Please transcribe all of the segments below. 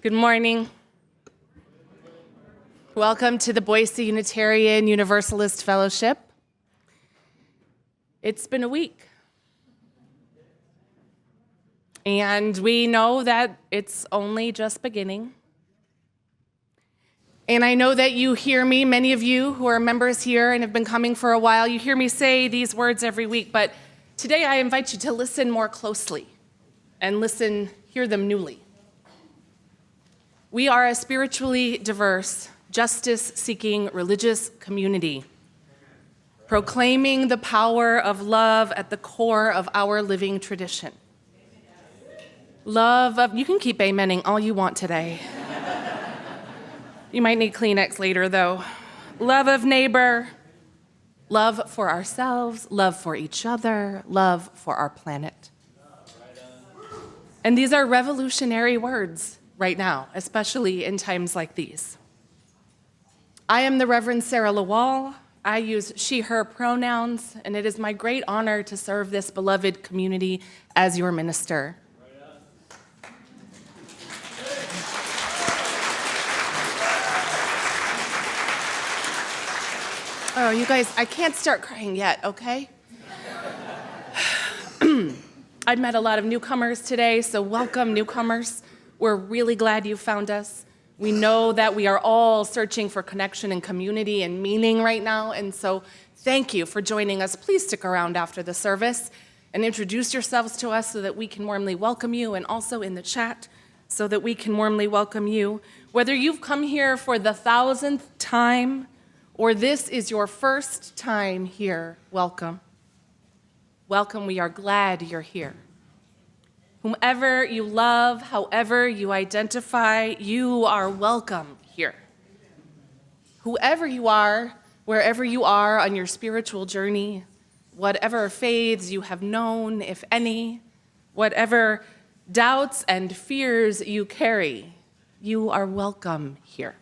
Good morning. Welcome to the Boise Unitarian Universalist Fellowship. It's been a week. And we know that it's only just beginning. And I know that you hear me, many of you who are members here and have been coming for a while, you hear me say these words every week, but today I invite you to listen more closely and hear them newly. We are a spiritually diverse, justice-seeking religious community, proclaiming the power of love at the core of our living tradition. You can keep amening all you want today. You might need Kleenex later, though. Love of neighbor, love for ourselves, love for each other, love for our planet. And these are revolutionary words right now, especially in times like these. I am the Reverend Sara LaWall. I use she, her pronouns, and it is my great honor to serve this beloved community as your minister. Oh, you guys, I can't start crying yet, okay? I've met a lot of newcomers today, so welcome, newcomers. We're really glad you found us. We know that we are all searching for connection and community and meaning right now, and so thank you for joining us. Please stick around after the service and introduce yourselves to us so that we can warmly welcome you, and also in the chat so that we can warmly welcome you. Whether you've come here for the 1,000th time or this is your first time here, welcome. Welcome, we are glad you're here. Whomever you love, however you identify, you are welcome here. Whoever you are, wherever you are on your spiritual journey, whatever faiths you have known, if any, whatever doubts and fears you carry, you are welcome here.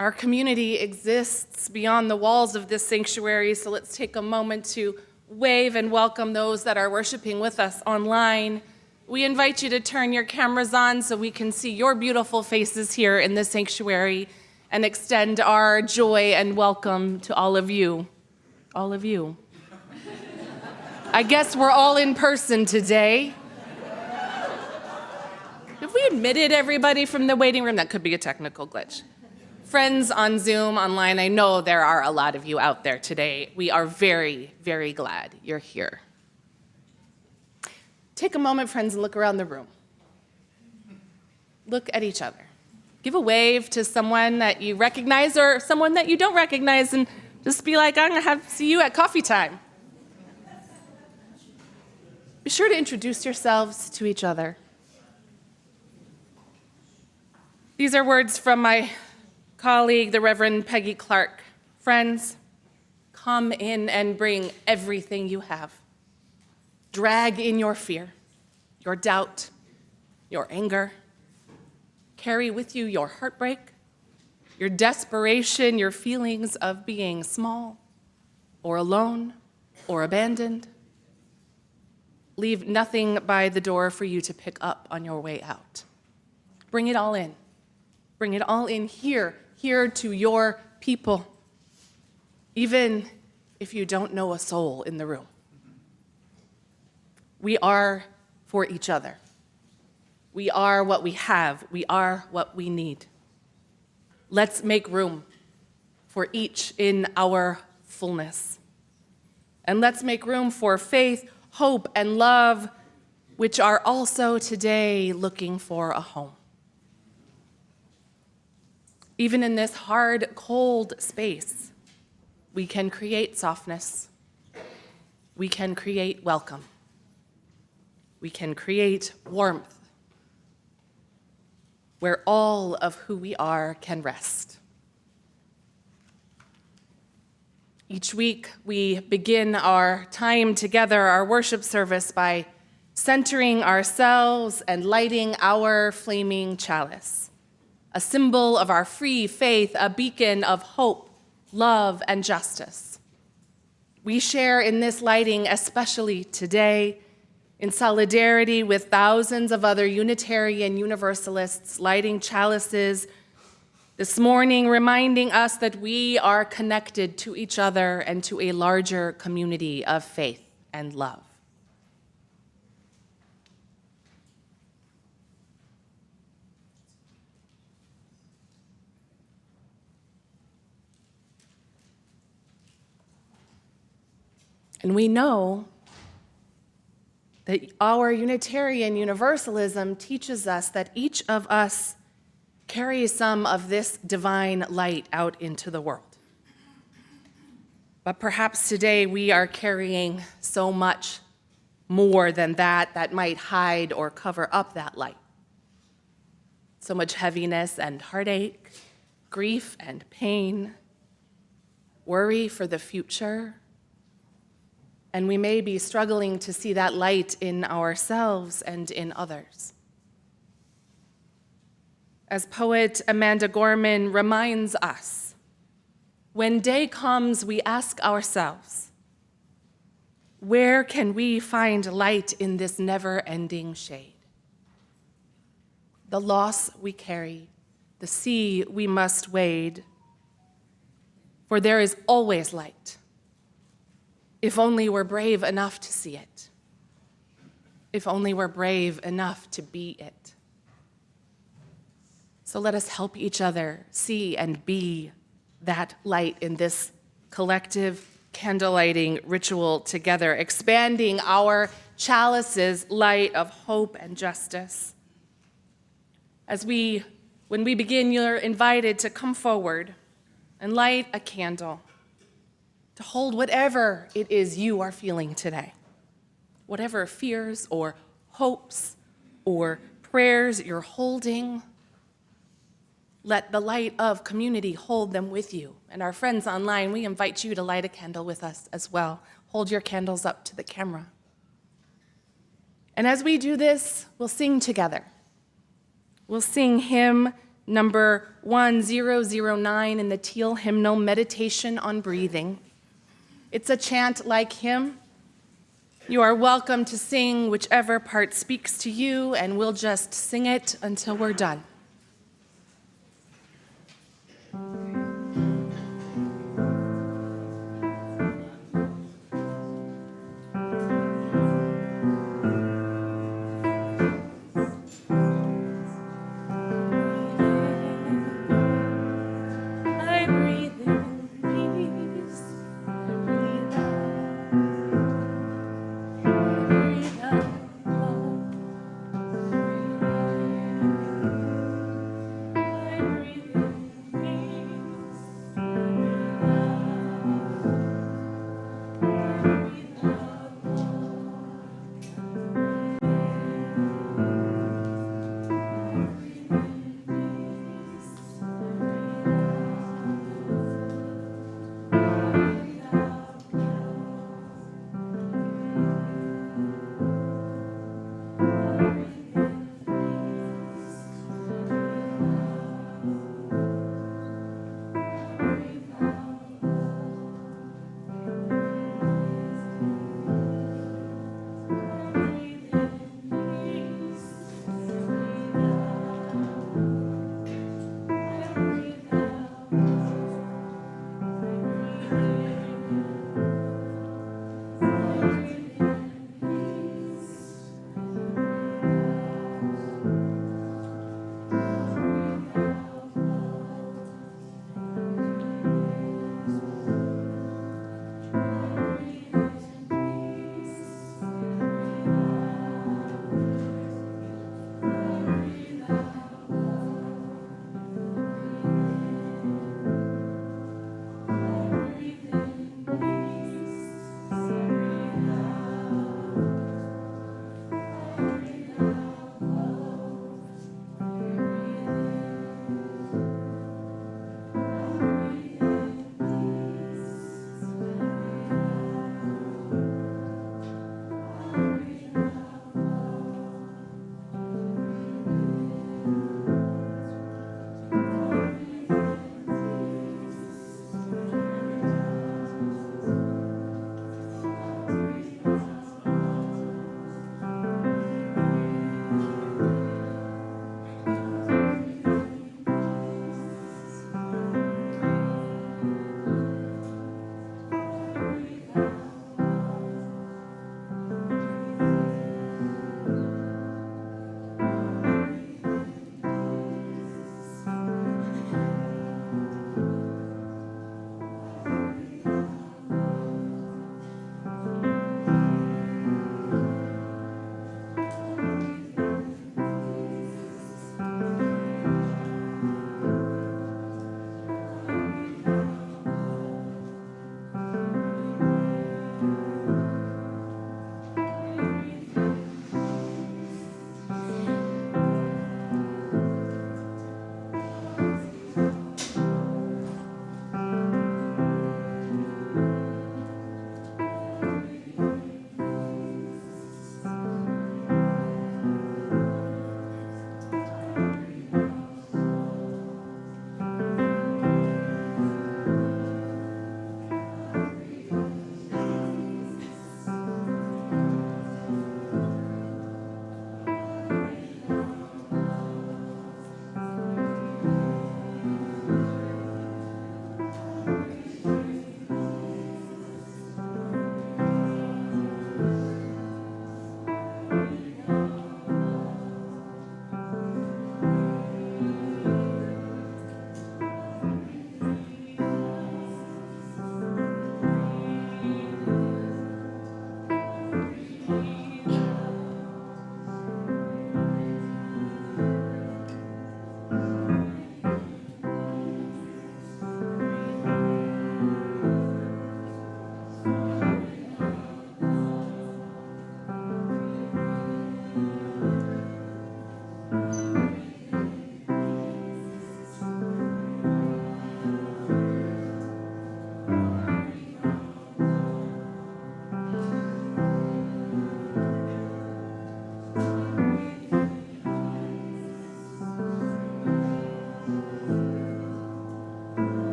Our community exists beyond the walls of this sanctuary, so let's take a moment to wave and welcome those that are worshiping with us online. We invite you to turn your cameras on so we can see your beautiful faces here in the sanctuary and extend our joy and welcome to all of you. All of you. I guess we're all in person today. Have we admitted everybody from the waiting room? That could be a technical glitch. Friends on Zoom, online, I know there are a lot of you out there today. We are very, very glad you're here. Take a moment, friends, and look around the room. Look at each other. Give a wave to someone that you recognize or someone that you don't recognize, and just be like, I'm gonna see you at coffee time. Be sure to introduce yourselves to each other. These are words from my colleague, the Reverend Peggy Clark. Friends, come in and bring everything you have. Drag in your fear, your doubt, your anger. Carry with you your heartbreak, your desperation, your feelings of being small or alone or abandoned. Leave nothing by the door for you to pick up on your way out. Bring it all in. Bring it all in here to your people, even if you don't know a soul in the room. We are for each other. We are what we have. We are what we need. Let's make room for each in our fullness. And let's make room for faith, hope, and love, which are also today looking for a home. Even in this hard, cold space, we can create softness. We can create welcome. We can create warmth where all of who we are can rest. Each week, we begin our time together, our worship service, by centering ourselves and lighting our flaming chalice, a symbol of our free faith, a beacon of hope, love, and justice. We share in this lighting, especially today, in solidarity with thousands of other Unitarian Universalists lighting chalices this morning, reminding us that we are connected to each other and to a larger community of faith and love. And we know that our Unitarian Universalism teaches us that each of us carries some of this divine light out into the world. But perhaps today we are carrying so much more than that might hide or cover up that light. So much heaviness and heartache, grief and pain, worry for the future. And we may be struggling to see that light in ourselves and in others. As poet Amanda Gorman reminds us, when day comes, we ask ourselves, where can we find light in this never-ending shade? The loss we carry, the sea we must wade, for there is always light. If only we're brave enough to see it. If only we're brave enough to be it. So let us help each other see and be that light in this collective candlelighting ritual together, expanding our chalices light of hope and justice. When we begin, you're invited to come forward and light a candle, to hold whatever it is you are feeling today, whatever fears or hopes or prayers you're holding. Let the light of community hold them with you. And our friends online, we invite you to light a candle with us as well. Hold your candles up to the camera. And as we do this, we'll sing together. We'll sing hymn number 1009 in the Teal hymnal, Meditation on Breathing. It's a chant like hymn. You are welcome to sing whichever part speaks to you, and we'll just sing it until we're done.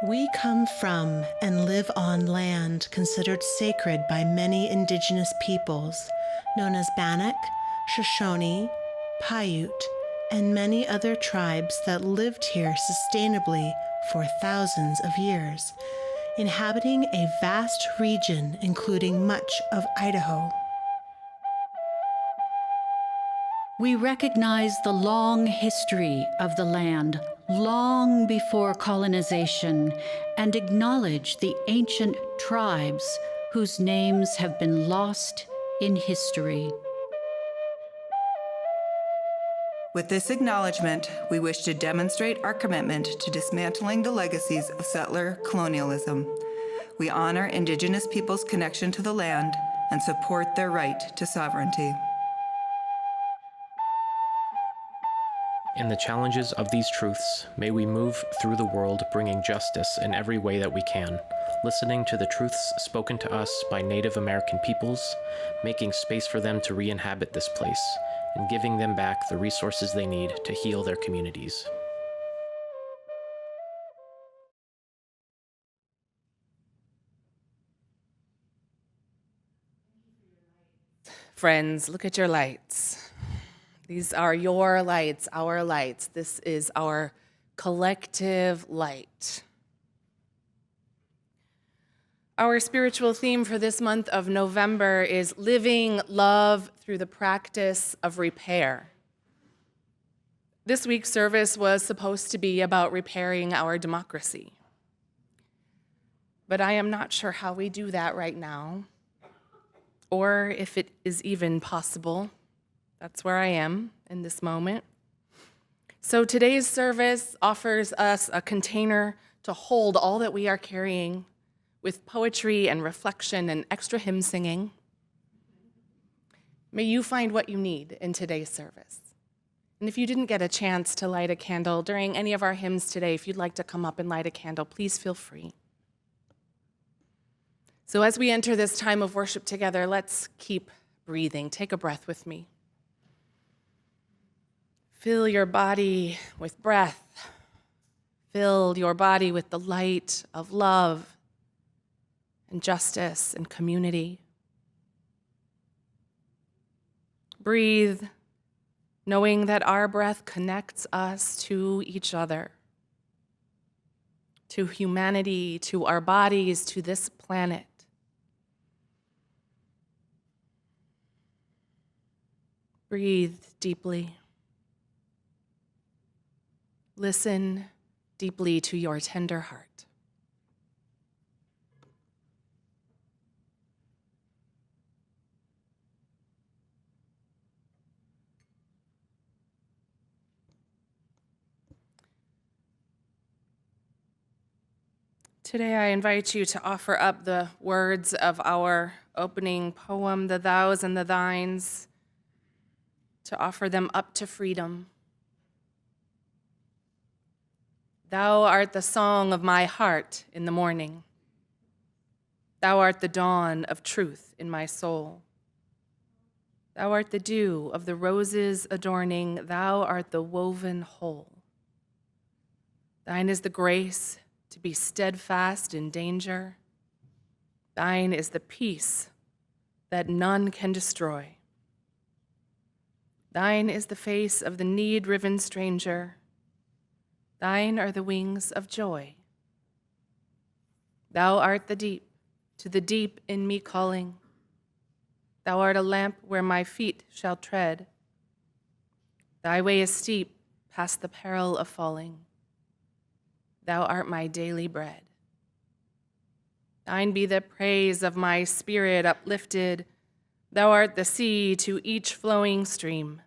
We come from and live on land considered sacred by many indigenous peoples, known as Bannock, Shoshone, Paiute, and many other tribes that lived here sustainably for thousands of years, inhabiting a vast region including much of Idaho. We recognize the long history of the land, long before colonization, and acknowledge the ancient tribes whose names have been lost in history. With this acknowledgement, we wish to demonstrate our commitment to dismantling the legacies of settler colonialism. We honor Indigenous peoples' connection to the land and support their right to sovereignty. In the challenges of these truths, may we move through the world bringing justice in every way that we can, listening to the truths spoken to us by Native American peoples, making space for them to re-inhabit this place, and giving them back the resources they need to heal their communities. Friends, look at your lights. These are your lights, our lights. This is our collective light. Our spiritual theme for this month of November is living love through the practice of repair. This week's service was supposed to be about repairing our democracy. But I am not sure how we do that right now, or if it is even possible. That's where I am in this moment. So today's service offers us a container to hold all that we are carrying with poetry and reflection and extra hymn singing. May you find what you need in today's service. And if you didn't get a chance to light a candle during any of our hymns today, if you'd like to come up and light a candle, please feel free. So as we enter this time of worship together, let's keep breathing. Take a breath with me. Fill your body with breath. Fill your body with the light of love and justice and community. Breathe, knowing that our breath connects us to each other, to humanity, to our bodies, to this planet. Breathe deeply. Listen deeply to your tender heart. Today I invite you to offer up the words of our opening poem, The Thous and the Thines, to offer them up to freedom. Thou art the song of my heart in the morning. Thou art the dawn of truth in my soul. Thou art the dew of the roses adorning. Thou art the woven whole. Thine is the grace to be steadfast in danger. Thine is the peace that none can destroy. Thine is the face of the need-riven stranger. Thine are the wings of joy. Thou art the deep, to the deep in me calling. Thou art a lamp where my feet shall tread. Thy way is steep, past the peril of falling. Thou art my daily bread. Thine be the praise of my spirit uplifted. Thou art the sea to each flowing stream.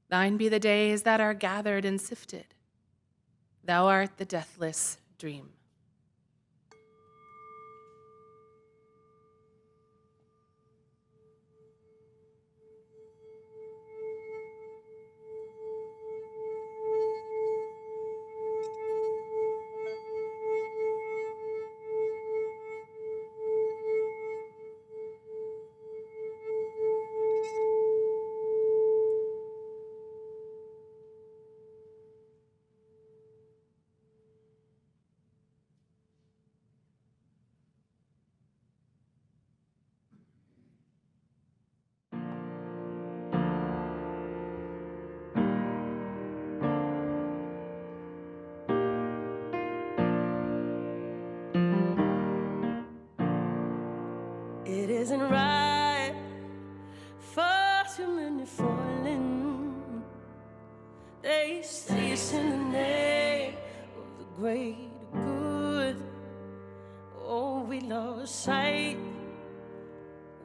Thine be the days that are gathered and sifted. Thou art the deathless dream. isn't right for too many falling. They say it's in the name of the greater good. Oh, we lost sight.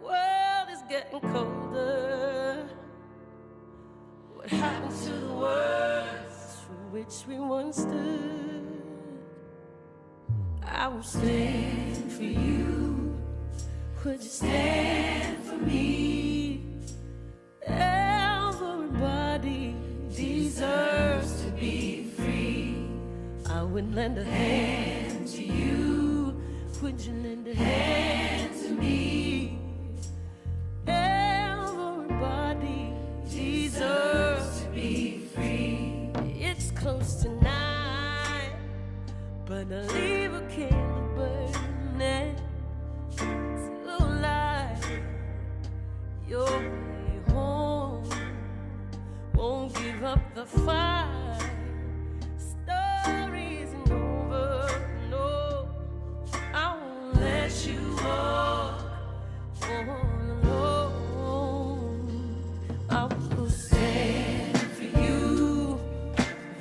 World is getting colder. What happened to the words for which we once stood? I will stand for you. Would you stand for me? Everybody deserves to be free. I would lend a hand to you. Would you lend a hand to me? Everybody deserves to be free. It's close to 9, but I'll leave a candle burning to light your way home. Won't give up the fight. Story isn't over, no. I won't let you walk all alone. I will stand for you.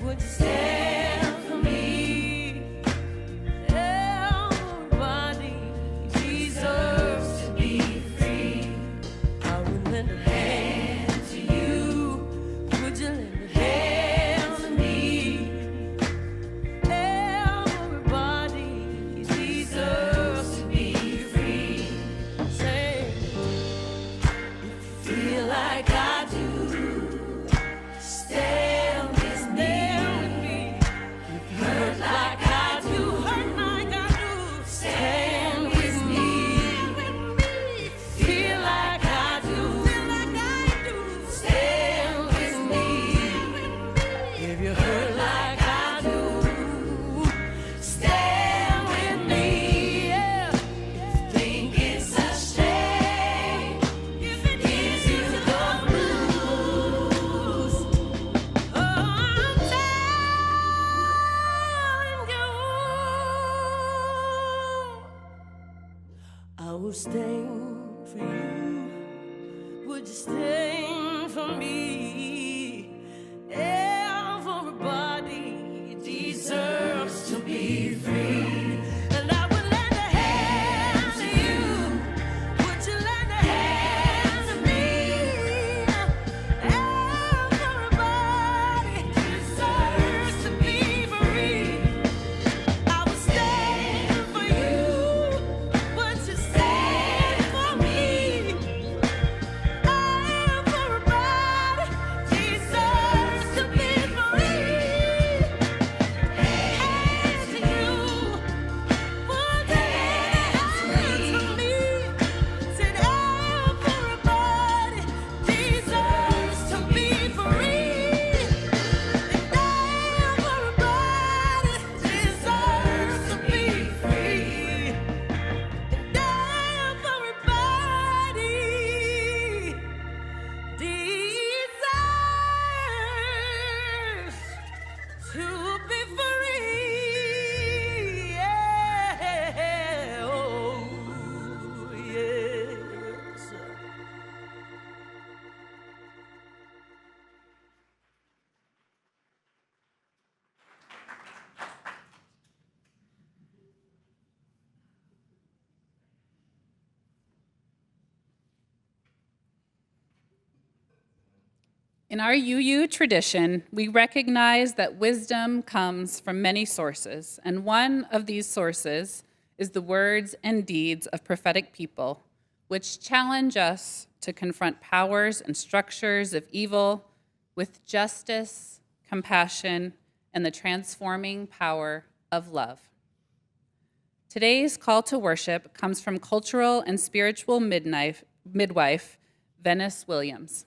Would you stand for me? Everybody deserves to be free. I would lend a hand to you. Would you lend a hand to me? Everybody deserves to be free. Say, if you feel like I do, stand with me. If you hurt like I do, stand with me. Feel like I do, stand with me. If you hurt like I do, stand with me. Yeah. Think it's a shame if it gives you the blues. Oh, I'm telling you, I will stand for you. Would you stand for me? Everybody deserves to be free. And I would lend a hand to you. Would you lend a hand to me? Everybody deserves to be free. I will stand for you. Would you stand for me? Everybody deserves to be free. Hand to you. Would you hand to me? Said everybody deserves to be free. Everybody deserves to be free. Everybody deserves to be free. Yeah. Oh, yes. In our UU tradition, we recognize that wisdom comes from many sources, and one of these sources is the words and deeds of prophetic people, which challenge us to confront powers and structures of evil with justice, compassion, and the transforming power of love. Today's call to worship comes from cultural and spiritual midwife Venice Williams.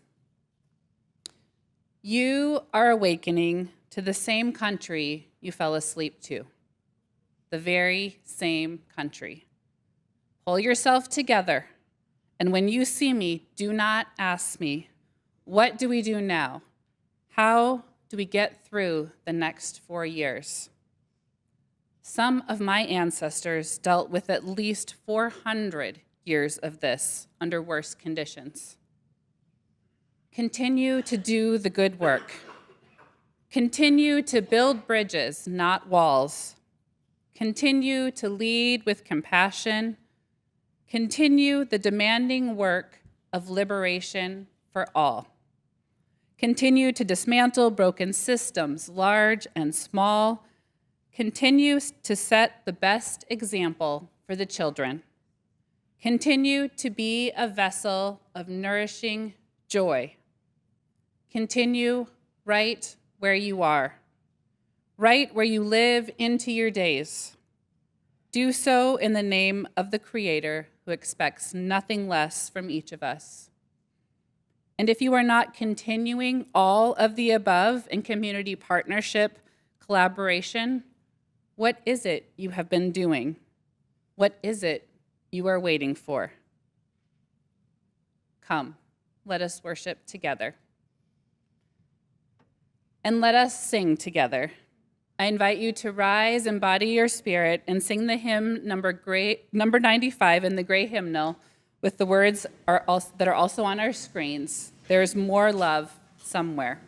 You are awakening to the same country you fell asleep to, the very same country. Pull yourself together, and when you see me, do not ask me, what do we do now? How do we get through the next 4 years? Some of my ancestors dealt with at least 400 years of this under worse conditions. Continue to do the good work. Continue to build bridges, not walls. Continue to lead with compassion. Continue the demanding work of liberation for all. Continue to dismantle broken systems, large and small. Continue to set the best example for the children. Continue to be a vessel of nourishing joy. Continue right where you are, right where you live into your days. Do so in the name of the Creator who expects nothing less from each of us. And if you are not continuing all of the above in community partnership, collaboration, what is it you have been doing? What is it you are waiting for? Come, let us worship together. And let us sing together. I invite you to rise, embody your spirit, and sing the hymn number 95 in the gray hymnal with the words that are also on our screens. There's more love somewhere.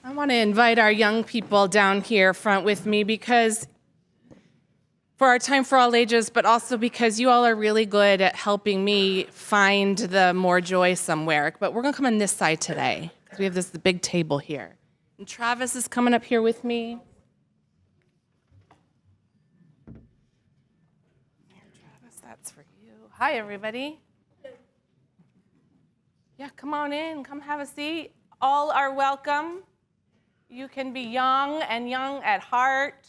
I want to invite our young people down here front with me because for our Time for All Ages, but also because you all are really good at helping me find the more joy somewhere. But we're going to come on this side today because we have this big table here. And Travis is coming up here with me. Here, Travis, that's for you. Hi, everybody. Yeah, come on in, come have a seat. All are welcome. You can be young and young at heart.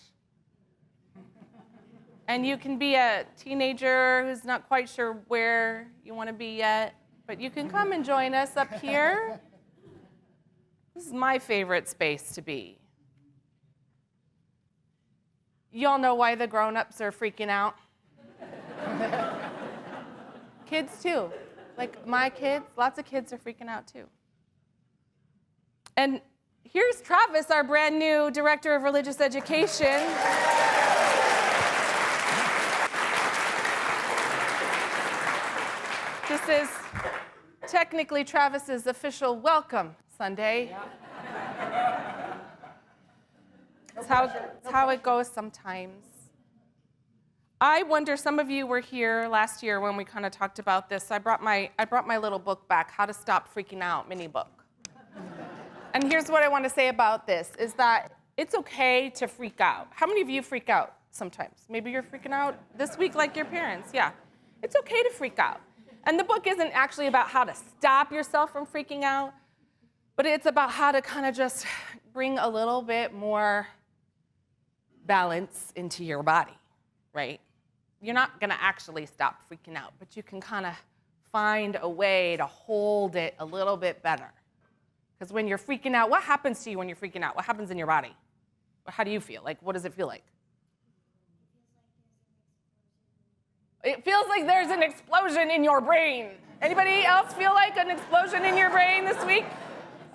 And you can be a teenager who's not quite sure where you want to be yet. But you can come and join us up here. This is my favorite space to be. Y'all know why the grown-ups are freaking out? Kids too. Like my kids, lots of kids are freaking out too. And here's Travis, our brand new Director of Religious Education. This is technically Travis's official welcome Sunday. It's how it goes sometimes. I wonder, some of you were here last year when we kind of talked about this. I brought my little book back, How to Stop Freaking Out mini book. And here's what I want to say about this, is that it's okay to freak out. How many of you freak out sometimes? Maybe you're freaking out this week like your parents, yeah. It's okay to freak out. And the book isn't actually about how to stop yourself from freaking out, but it's about how to kind of just bring a little bit more balance into your body, right? You're not gonna actually stop freaking out, but you can kind of find a way to hold it a little bit better. Because when you're freaking out, what happens to you when you're freaking out? What happens in your body? How do you feel? Like, what does it feel like? It feels like there's an explosion in your brain. Anybody else feel like an explosion in your brain this week?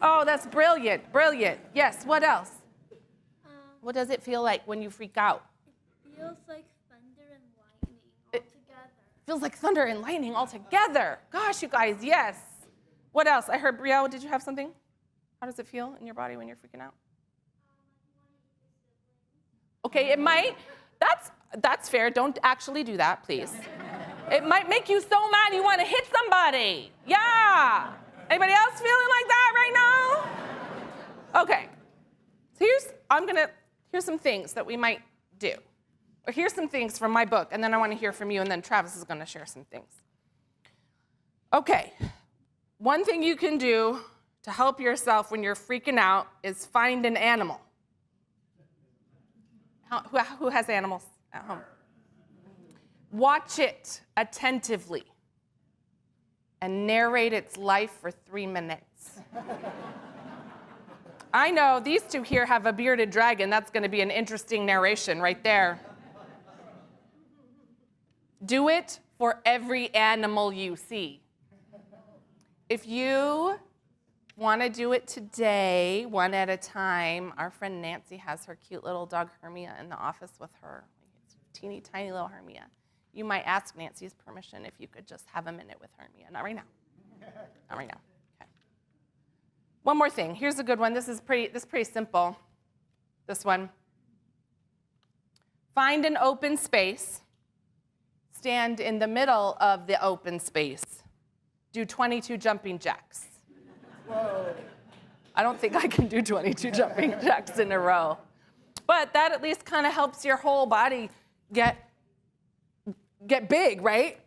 Oh, that's brilliant, brilliant. Yes, what else? What does it feel like when you freak out? It feels like thunder and lightning all together. Feels like thunder and lightning all together. Gosh, you guys, yes. What else? I heard, Brielle, did you have something? How does it feel in your body when you're freaking out? Okay, it might. That's fair. Don't actually do that, please. It might make you so mad you want to hit somebody. Yeah. Anybody else feeling like that right now? Okay. So here's some things that we might do. Or here's some things from my book, and then I want to hear from you, and then Travis is going to share some things. Okay. One thing you can do to help yourself when you're freaking out is find an animal. Who has animals at home? Watch it attentively and narrate its life for 3 minutes. I know these two here have a bearded dragon. That's going to be an interesting narration right there. Do it for every animal you see. If you want to do it today, one at a time, our friend Nancy has her cute little dog Hermia in the office with her. It's teeny tiny little Hermia. You might ask Nancy's permission if you could just have a minute with Hermia. Not right now. Not right now. Okay. One more thing. Here's a good one. This is pretty simple. This one. Find an open space. Stand in the middle of the open space. Do 22 jumping jacks. Whoa. I don't think I can do 22 jumping jacks in a row. But that at least kind of helps your whole body get big, right?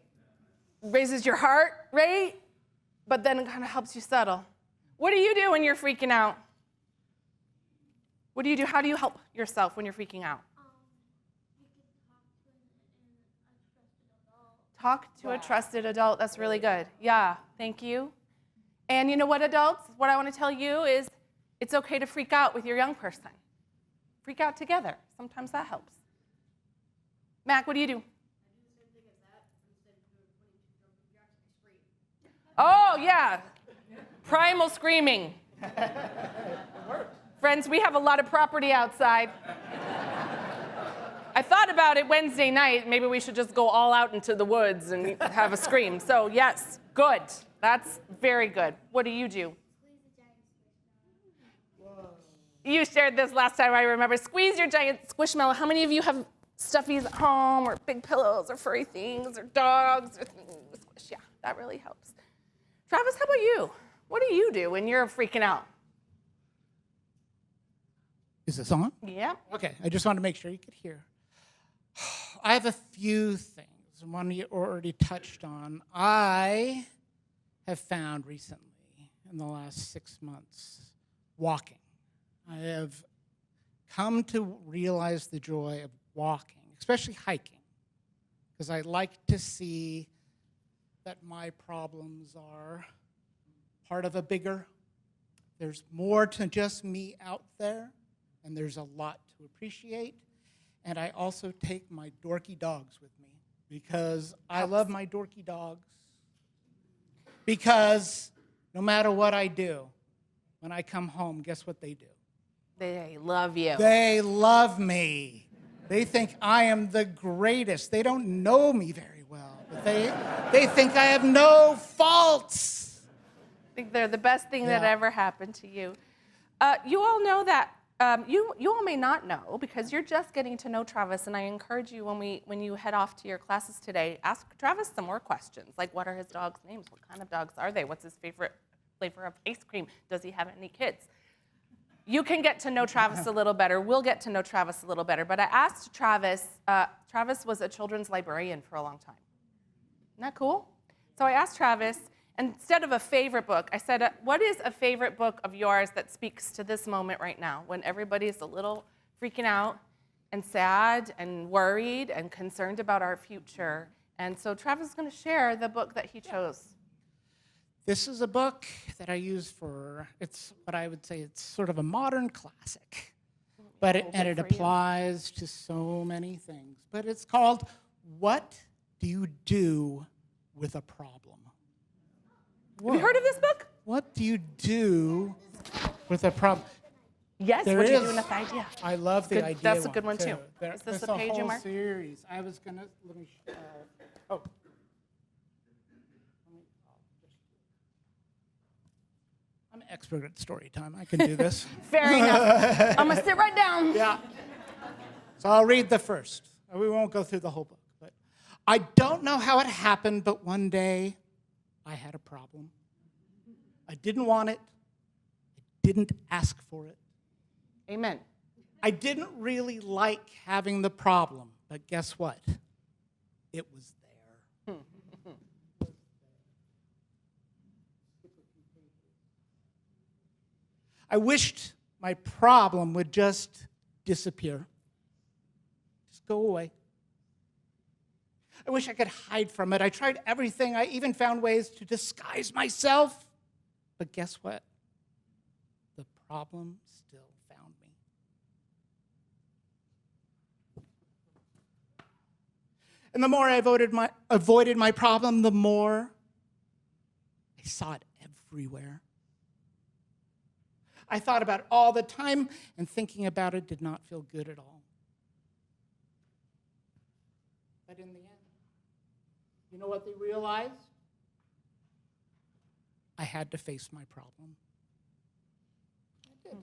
Raises your heart rate, but then it kind of helps you settle. What do you do when you're freaking out? What do you do? How do you help yourself when you're freaking out? You can Talk to a trusted adult. That's really good. Yeah, thank you. And you know what, adults? What I want to tell you is it's okay to freak out with your young person. Freak out together. Sometimes that helps. Mac, what do you do? Oh, yeah. Primal screaming. Friends, we have a lot of property outside. I thought about it Wednesday night. Maybe we should just go all out into the woods and have a scream. So, yes, good. That's very good. What do you do? You shared this last time, I remember. Squeeze your giant squishmallow. How many of you have stuffies at home or big pillows or furry things or dogs or things to squish? Yeah, that really helps. Travis, how about you? What do you do when you're freaking out? Is this on? Yeah. Okay, I just wanted to make sure you could hear. I have a few things. One you already touched on. I have found recently, in the last 6 months, walking. I have come to realize the joy of walking, especially hiking, because I like to see that my problems are part of a bigger. There's more to just me out there, and there's a lot to appreciate. And I also take my dorky dogs with me because I love my dorky dogs. Because no matter what I do, when I come home, guess what they do? They love you. They love me. They think I am the greatest. They don't know me very well, but they think I have no faults. I think they're the best thing that ever happened to you. You all know that you all may not know because you're just getting to know Travis, and I encourage you when you head off to your classes today, ask Travis some more questions, like what are his dogs' names? What kind of dogs are they? What's his favorite flavor of ice cream? Does he have any kids? You can get to know Travis a little better. We'll get to know Travis a little better. But I asked Travis, Travis was a children's librarian for a long time. Isn't that cool? So I asked Travis, instead of a favorite book, I said, what is a favorite book of yours that speaks to this moment right now when everybody's a little freaking out and sad and worried and concerned about our future? And so Travis is going to share the book that he chose. This is a book that I use it's what I would say it's sort of a modern classic, but it applies to so many things. But it's called What Do You Do with a Problem? Have you heard of this book? What do you do with a problem? Yes, There what do you is. do with idea? I love the Good- idea. that's a good one, too. Is this There's a page you whole marked? series. I was gonna let me. Oh. I'm an expert at story time. I can do this. Fair enough. I'm going to sit right down. Yeah. So I'll read the first. We won't go through the whole book. But I don't know how it happened, but one day I had a problem. I didn't want it. I didn't ask for it. Amen. I didn't really like having the problem, but guess what? It was there. I wished my problem would just disappear. Just go away. I wish I could hide from it. I tried everything. I even found ways to disguise myself. But guess what? The problem still found me. And the more I avoided my problem, the more I saw it everywhere. I thought about it all the time, and thinking about it did not feel good at all. But in the end, you know what they realized? I had to face my problem. I did.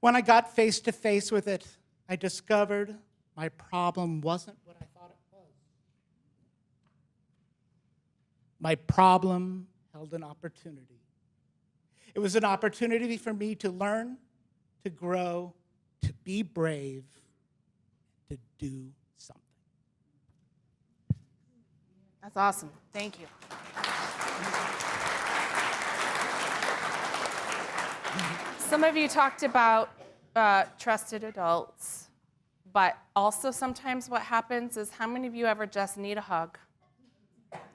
When I got face to face with it, I discovered my problem wasn't what I thought it was. My problem held an opportunity. It was an opportunity for me to learn, to grow, to be brave, to do something. That's awesome. Thank you. Some of you talked about trusted adults, but also sometimes what happens is how many of you ever just need a hug?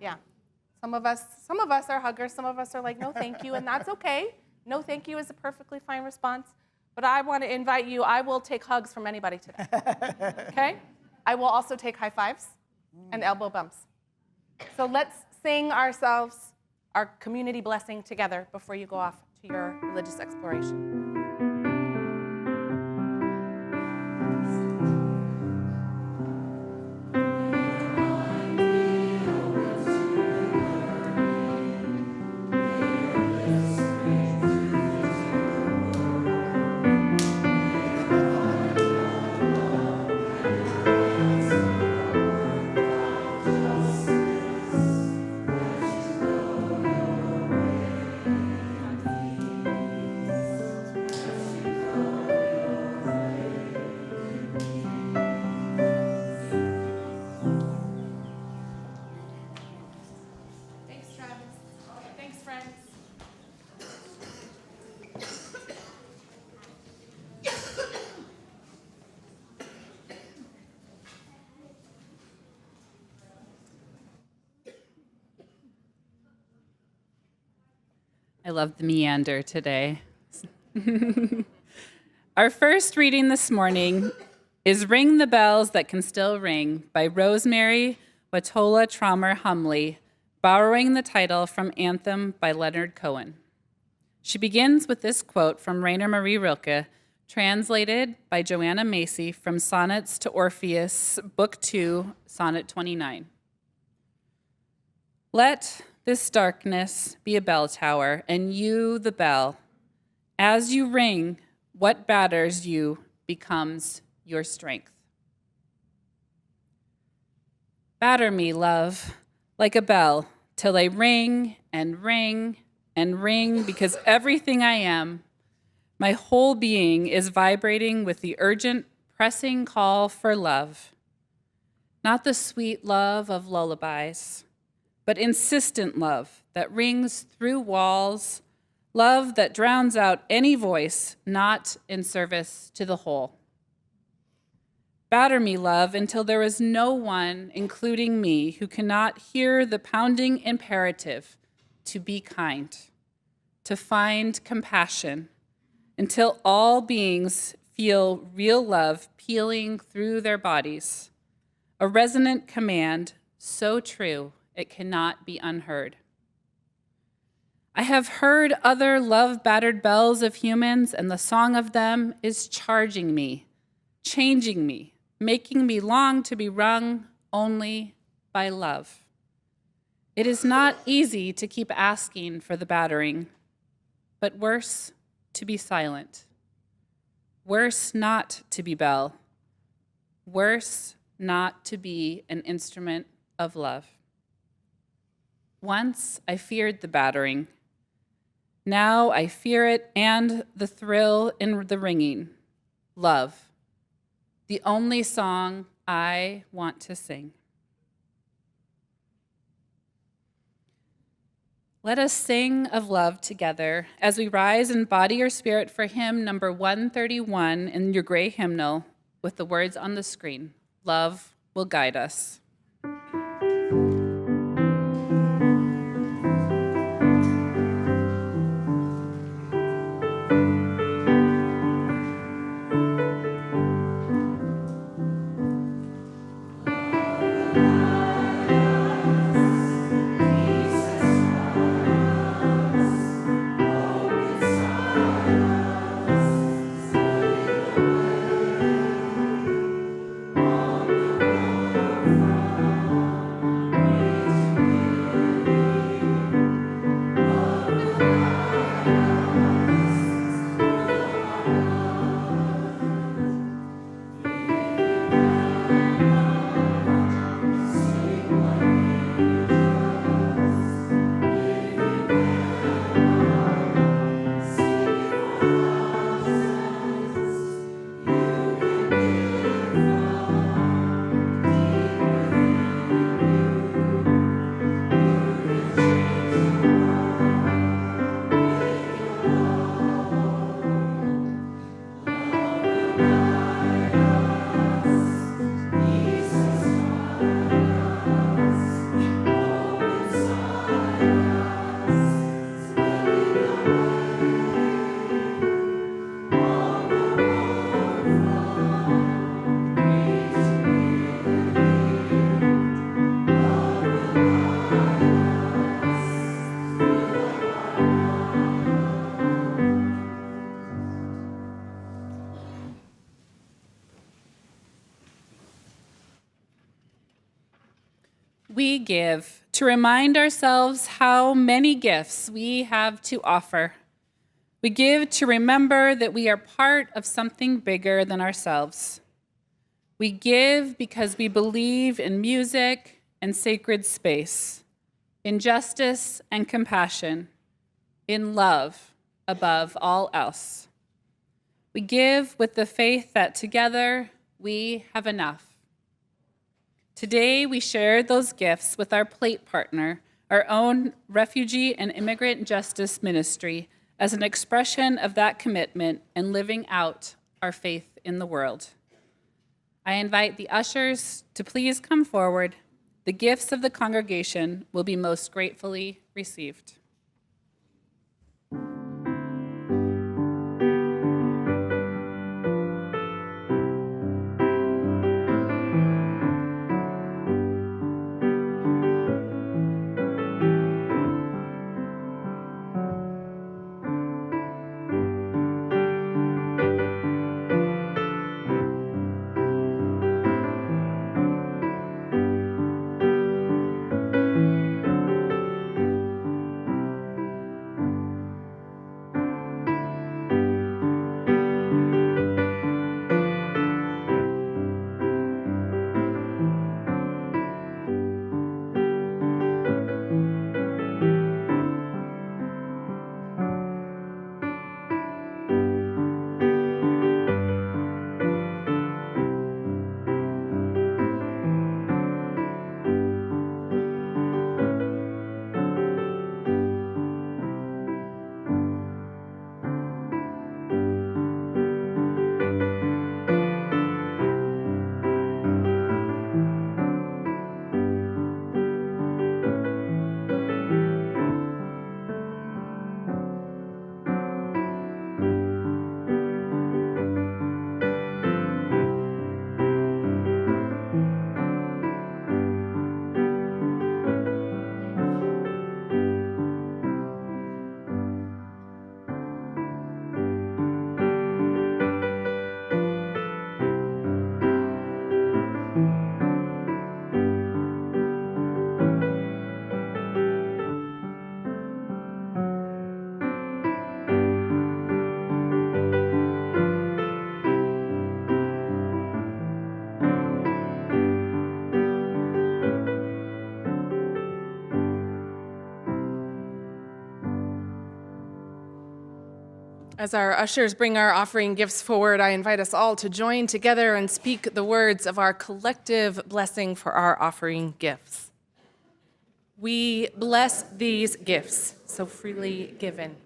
Yeah. Some of us are huggers. Some of us are like, no, thank you, and that's okay. No, thank you is a perfectly fine response. But I want to invite you. I will take hugs from anybody today. Okay? I will also take high fives and elbow bumps. So let's sing ourselves our community blessing together before you go off to your religious exploration. Thanks, Travis. Thanks, friends. I love the meander today. Our first reading this morning is Ring the Bells That Can Still Ring by Rosemary Watola Traumer Humley, borrowing the title from Anthem by Leonard Cohen. She begins with this quote from Rainer Marie Rilke, translated by Joanna Macy from Sonnets to Orpheus, Book 2, Sonnet 29. Let this darkness be a bell tower, and you the bell. As you ring, what batters you becomes your strength. Batter me, love, like a bell, till I ring and ring and ring, because everything I am, my whole being is vibrating with the urgent, pressing call for love. Not the sweet love of lullabies, but insistent love that rings through walls, love that drowns out any voice not in service to the whole. Batter me, love, until there is no one, including me, who cannot hear the pounding imperative to be kind, to find compassion, until all beings feel real love peeling through their bodies, a resonant command so true it cannot be unheard. I have heard other love-battered bells of humans, and the song of them is charging me, changing me, making me long to be rung only by love. It is not easy to keep asking for the battering, but worse to be silent. Worse not to be bell. Worse not to be an instrument of love. Once I feared the battering. Now I fear it and the thrill in the ringing. Love. The only song I want to sing. Let us sing of love together as we rise in body or spirit for hymn number 131 in your gray hymnal with the words on the screen. Love will guide us. We give to remind ourselves how many gifts we have to offer. We give to remember that we are part of something bigger than ourselves. We give because we believe in music and sacred space, in justice and compassion, in love above all else. We give with the faith that together we have enough. Today, we share those gifts with our plate partner, our own Refugee and Immigrant Justice Ministry, as an expression of that commitment and living out our faith in the world. I invite the ushers to please come forward. The gifts of the congregation will be most gratefully received. As our ushers bring our offering gifts forward, I invite us all to join together and speak the words of our collective blessing for our offering gifts. We bless these gifts so freely given.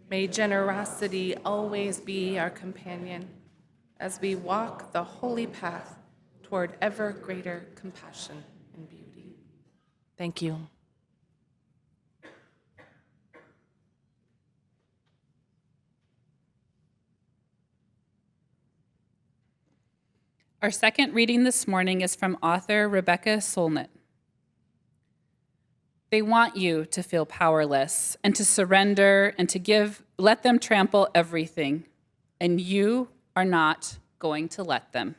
May generosity always be our companion as we walk the holy path toward ever greater compassion and beauty. Thank you. Our second reading this morning is from author Rebecca Solnit. They want you to feel powerless and to surrender and to let them trample everything, and you are not going to let them.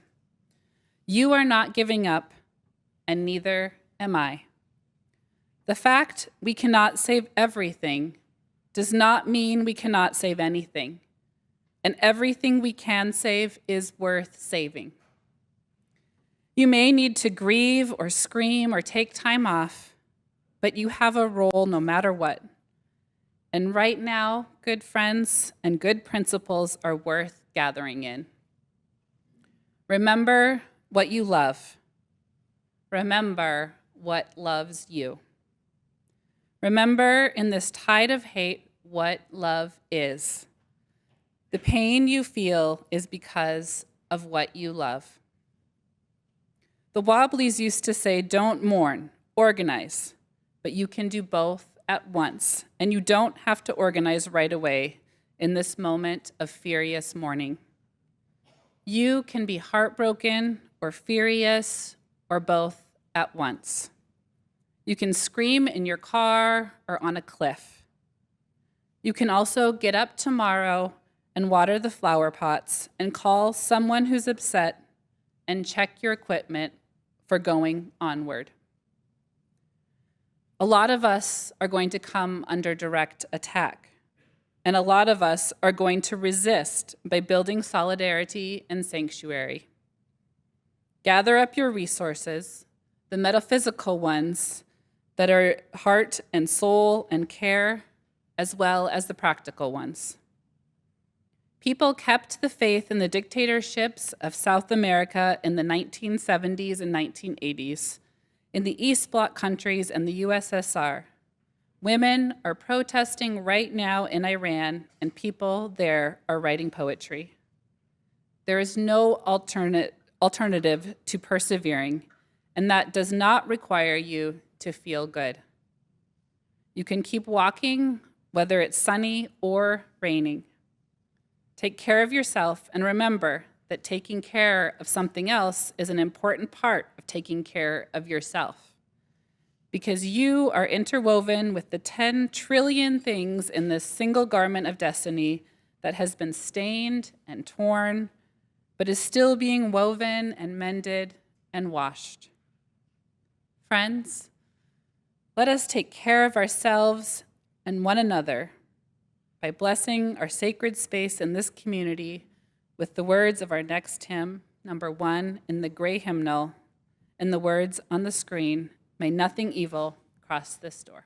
You are not giving up, and neither am I. The fact we cannot save everything does not mean we cannot save anything, and everything we can save is worth saving. You may need to grieve or scream or take time off, but you have a role no matter what. And right now, good friends and good principles are worth gathering in. Remember what you love. Remember what loves you. Remember in this tide of hate what love is. The pain you feel is because of what you love. The Wobblies used to say, don't mourn, organize, but you can do both at once, and you don't have to organize right away in this moment of furious mourning. You can be heartbroken or furious or both at once. You can scream in your car or on a cliff. You can also get up tomorrow and water the flower pots and call someone who's upset and check your equipment for going onward. A lot of us are going to come under direct attack, and a lot of us are going to resist by building solidarity and sanctuary. Gather up your resources, the metaphysical ones that are heart and soul and care, as well as the practical ones. People kept the faith in the dictatorships of South America in the 1970s and 1980s, in the East Bloc countries and the USSR. Women are protesting right now in Iran, and people there are writing poetry. There is no alternative to persevering, and that does not require you to feel good. You can keep walking, whether it's sunny or raining. Take care of yourself, and remember that taking care of something else is an important part of taking care of yourself. Because you are interwoven with the 10 trillion things in this single garment of destiny that has been stained and torn, but is still being woven and mended and washed. Friends, let us take care of ourselves and one another by blessing our sacred space in this community with the words of our next hymn, number 1 in the gray hymnal, and the words on the screen, "May nothing evil cross this door."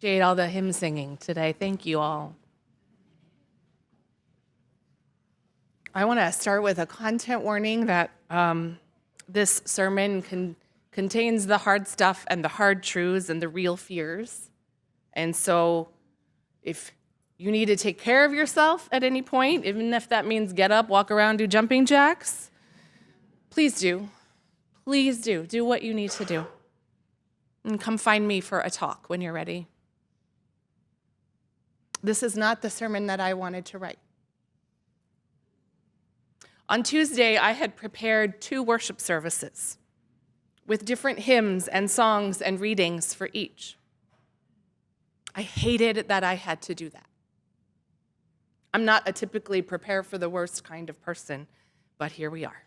Appreciate all the hymn singing today. Thank you all. I want to start with a content warning that this sermon contains the hard stuff and the hard truths and the real fears. And so if you need to take care of yourself at any point, even if that means get up, walk around, do jumping jacks, please do. Please do. Do what you need to do. And come find me for a talk when you're ready. This is not the sermon that I wanted to write. On Tuesday, I had prepared 2 worship services with different hymns and songs and readings for each. I hated that I had to do that. I'm not a typically prepare for the worst kind of person, but here we are.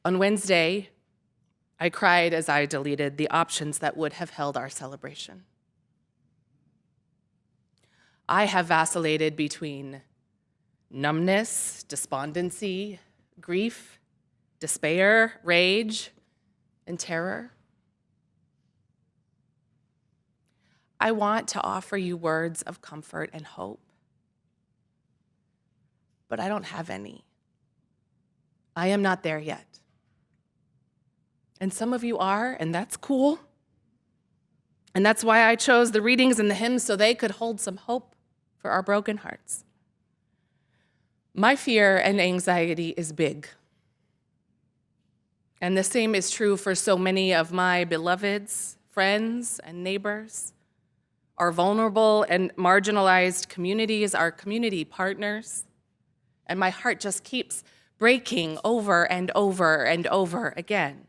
On Wednesday, I cried as I deleted the options that would have held our celebration. I have vacillated between numbness, despondency, grief, despair, rage, and terror. I want to offer you words of comfort and hope, but I don't have any. I am not there yet. And some of you are, and that's cool. And that's why I chose the readings and the hymns so they could hold some hope for our broken hearts. My fear and anxiety is big. And the same is true for so many of my beloveds, friends, and neighbors, our vulnerable and marginalized communities, our community partners. And my heart just keeps breaking over and over and over again.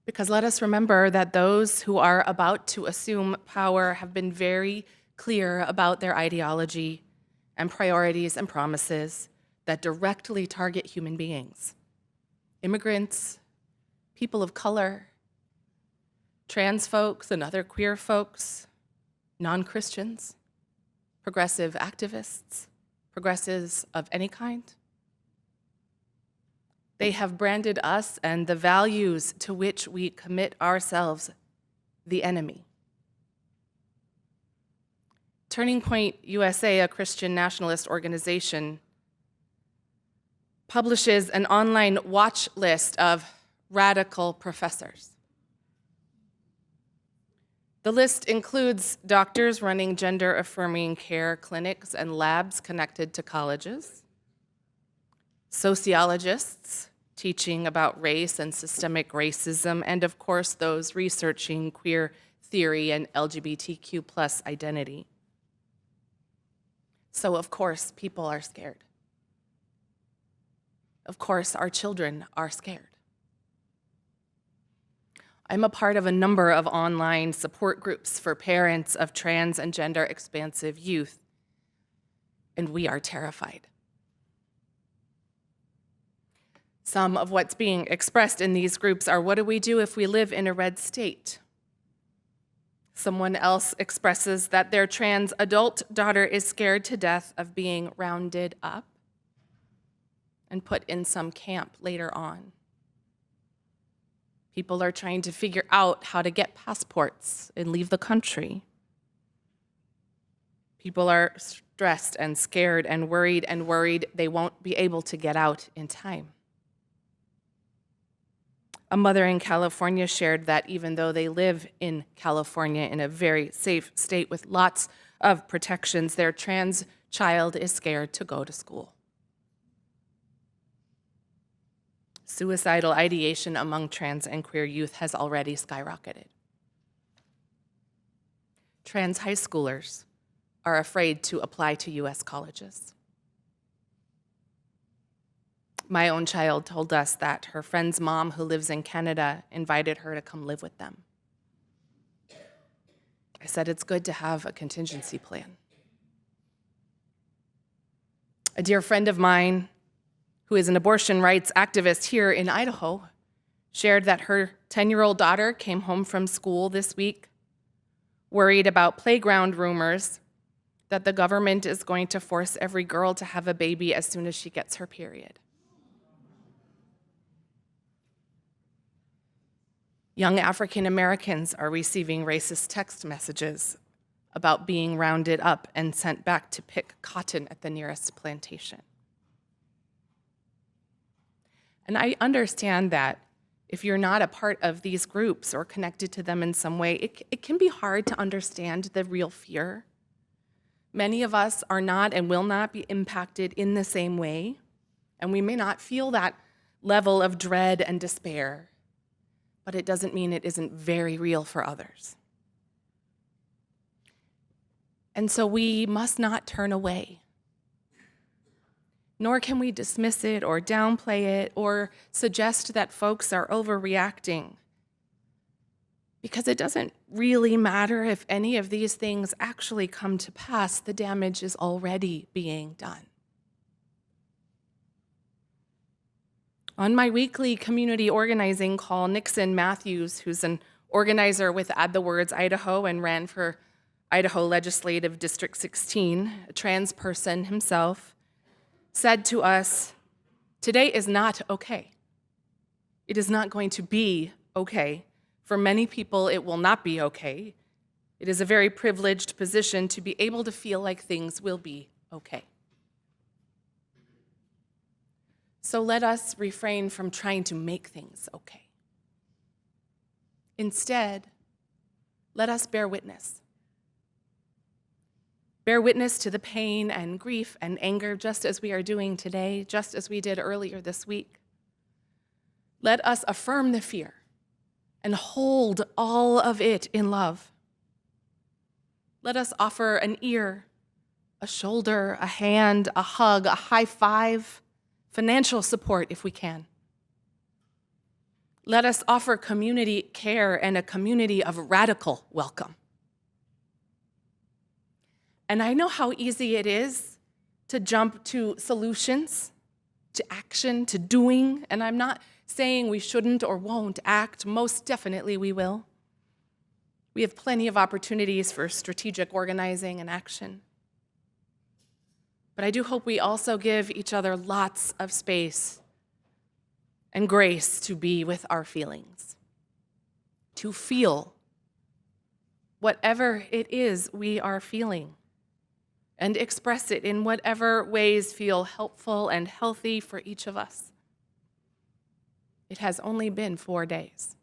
Because let us remember that those who are about to assume power have been very clear about their ideology and priorities and promises that directly target human beings, immigrants, people of color, trans folks and other queer folks, non-Christians, progressive activists, progressives of any kind. They have branded us and the values to which we commit ourselves the enemy. Turning Point USA, a Christian nationalist organization, publishes an online watch list of radical professors. The list includes doctors running gender-affirming care clinics and labs connected to colleges, sociologists teaching about race and systemic racism, and of course, those researching queer theory and LGBTQ+ identity. So of course, people are scared. Of course, our children are scared. I'm a part of a number of online support groups for parents of trans and gender expansive youth, and we are terrified. Some of what's being expressed in these groups are, what do we do if we live in a red state? Someone else expresses that their trans adult daughter is scared to death of being rounded up and put in some camp later on. People are trying to figure out how to get passports and leave the country. People are stressed and scared and worried they won't be able to get out in time. A mother in California shared that even though they live in California in a very safe state with lots of protections, their trans child is scared to go to school. Suicidal ideation among trans and queer youth has already skyrocketed. Trans high schoolers are afraid to apply to U.S. colleges. My own child told us that her friend's mom, who lives in Canada, invited her to come live with them. I said it's good to have a contingency plan. A dear friend of mine, who is an abortion rights activist here in Idaho, shared that her 10-year-old daughter came home from school this week, worried about playground rumors that the government is going to force every girl to have a baby as soon as she gets her period. Young African Americans are receiving racist text messages about being rounded up and sent back to pick cotton at the nearest plantation. And I understand that if you're not a part of these groups or connected to them in some way, it can be hard to understand the real fear. Many of us are not and will not be impacted in the same way, and we may not feel that level of dread and despair, but it doesn't mean it isn't very real for others. And so we must not turn away, nor can we dismiss it or downplay it or suggest that folks are overreacting, because it doesn't really matter if any of these things actually come to pass. The damage is already being done. On my weekly community organizing call, Nixon Matthews, who's an organizer with Add the Words Idaho and ran for Idaho Legislative District 16, a trans person himself, said to us, "Today is not okay. It is not going to be okay. For many people, it will not be okay. It is a very privileged position to be able to feel like things will be okay." So let us refrain from trying to make things okay. Instead, let us bear witness. Bear witness to the pain and grief and anger, just as we are doing today, just as we did earlier this week. Let us affirm the fear and hold all of it in love. Let us offer an ear, a shoulder, a hand, a hug, a high five, financial support if we can. Let us offer community care and a community of radical welcome. And I know how easy it is to jump to solutions, to action, to doing, and I'm not saying we shouldn't or won't act. Most definitely we will. We have plenty of opportunities for strategic organizing and action. But I do hope we also give each other lots of space and grace to be with our feelings, to feel whatever it is we are feeling, and express it in whatever ways feel helpful and healthy for each of us. It has only been 4 days.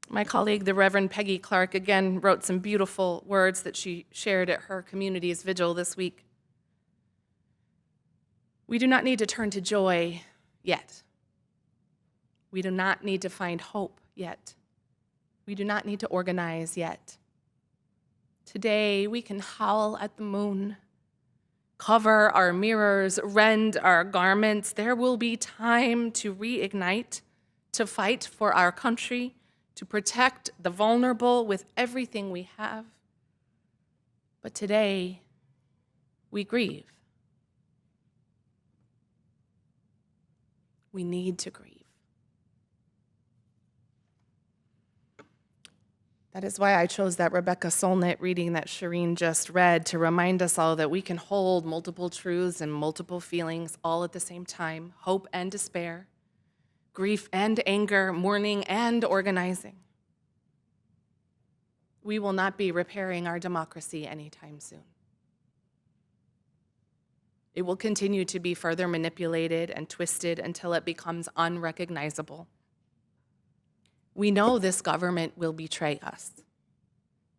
My colleague, the Reverend Peggy Clark, again wrote some beautiful words that she shared at her community's vigil this week. We do not need to turn to joy yet. We do not need to find hope yet. We do not need to organize yet. Today, we can howl at the moon, cover our mirrors, rend our garments. There will be time to reignite, to fight for our country, to protect the vulnerable with everything we have. But today, we grieve. We need to grieve. That is why I chose that Rebecca Solnit reading that Sharene just read, to remind us all that we can hold multiple truths and multiple feelings all at the same time: hope and despair, grief and anger, mourning and organizing. We will not be repairing our democracy anytime soon. It will continue to be further manipulated and twisted until it becomes unrecognizable. We know this government will betray us.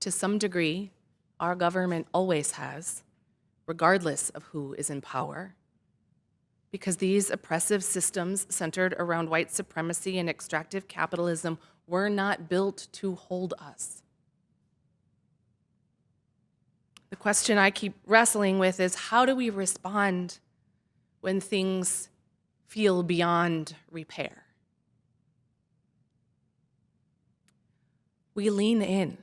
To some degree, our government always has, regardless of who is in power, because these oppressive systems centered around white supremacy and extractive capitalism were not built to hold us. The question I keep wrestling with is, how do we respond when things feel beyond repair? We lean in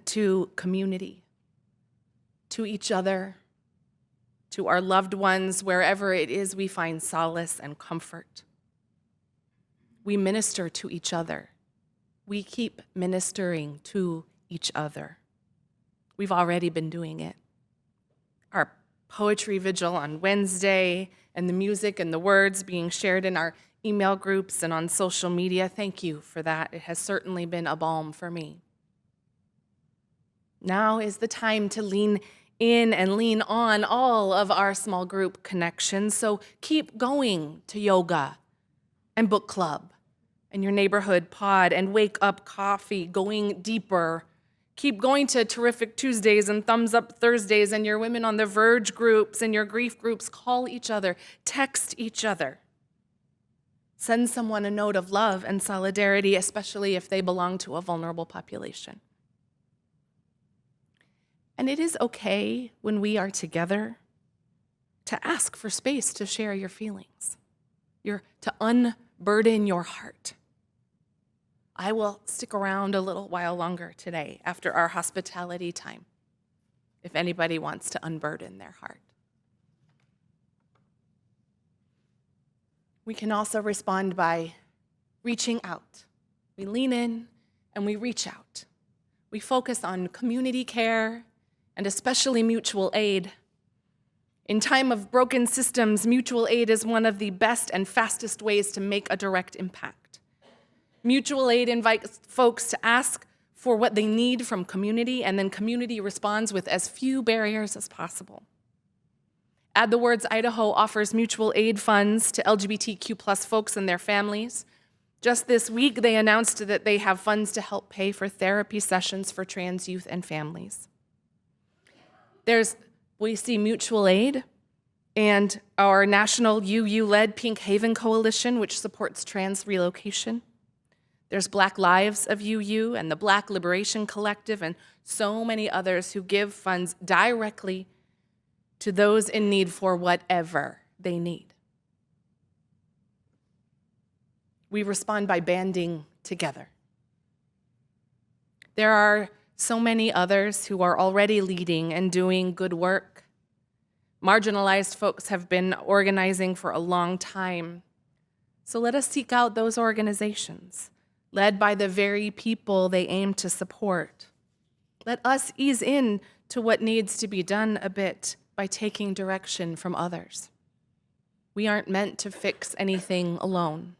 to community, to each other, to our loved ones, wherever it is we find solace and comfort. We minister to each other. We keep ministering to each other. We've already been doing it. Our poetry vigil on Wednesday, and the music and the words being shared in our email groups and on social media. Thank you for that. It has certainly been a balm for me. Now is the time to lean in and lean on all of our small group connections. So keep going to yoga and book club and your neighborhood pod and wake up coffee, going deeper. Keep going to Terrific Tuesdays and Thumbs Up Thursdays and your Women on the Verge groups and your grief groups. Call each other, text each other. Send someone a note of love and solidarity, especially if they belong to a vulnerable population. And it is okay when we are together to ask for space to share your feelings, to unburden your heart. I will stick around a little while longer today after our hospitality time, if anybody wants to unburden their heart. We can also respond by reaching out. We lean in and we reach out. We focus on community care and especially mutual aid. In time of broken systems, mutual aid is one of the best and fastest ways to make a direct impact. Mutual aid invites folks to ask for what they need from community, and then community responds with as few barriers as possible. Add the Words Idaho offers mutual aid funds to LGBTQ+ folks and their families. Just this week, they announced that they have funds to help pay for therapy sessions for trans youth and families. We see mutual aid and our national UU-led Pink Haven Coalition, which supports trans relocation. There's Black Lives of UU and the Black Liberation Collective and so many others who give funds directly to those in need for whatever they need. We respond by banding together. There are so many others who are already leading and doing good work. Marginalized folks have been organizing for a long time. So let us seek out those organizations, led by the very people they aim to support. Let us ease in to what needs to be done a bit by taking direction from others. We aren't meant to fix anything alone.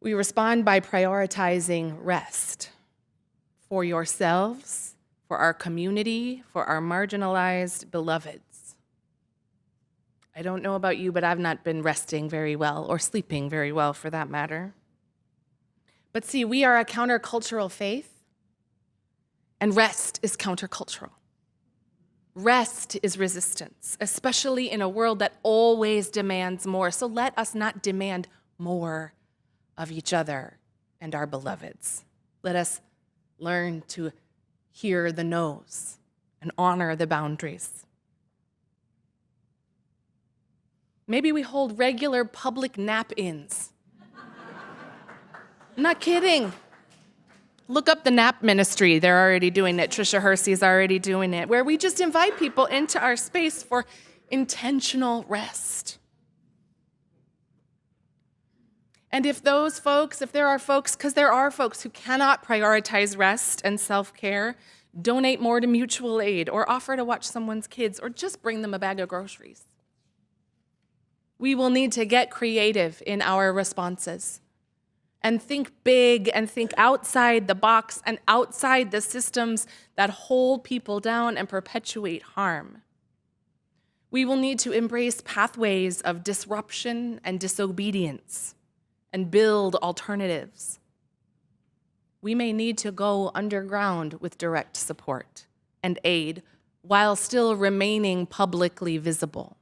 We respond by prioritizing rest for yourselves, for our community, for our marginalized beloveds. I don't know about you, but I've not been resting very well, or sleeping very well for that matter. But see, we are a countercultural faith, and rest is countercultural. Rest is resistance, especially in a world that always demands more. So let us not demand more of each other and our beloveds. Let us learn to hear the no's and honor the boundaries. Maybe we hold regular public nap-ins. I'm not kidding. Look up the nap ministry. They're already doing it. Trisha Hersey's already doing it, where we just invite people into our space for intentional rest. And if there are folks, because there are folks who cannot prioritize rest and self-care, donate more to mutual aid or offer to watch someone's kids or just bring them a bag of groceries. We will need to get creative in our responses and think big and think outside the box and outside the systems that hold people down and perpetuate harm. We will need to embrace pathways of disruption and disobedience and build alternatives. We may need to go underground with direct support and aid while still remaining publicly visible.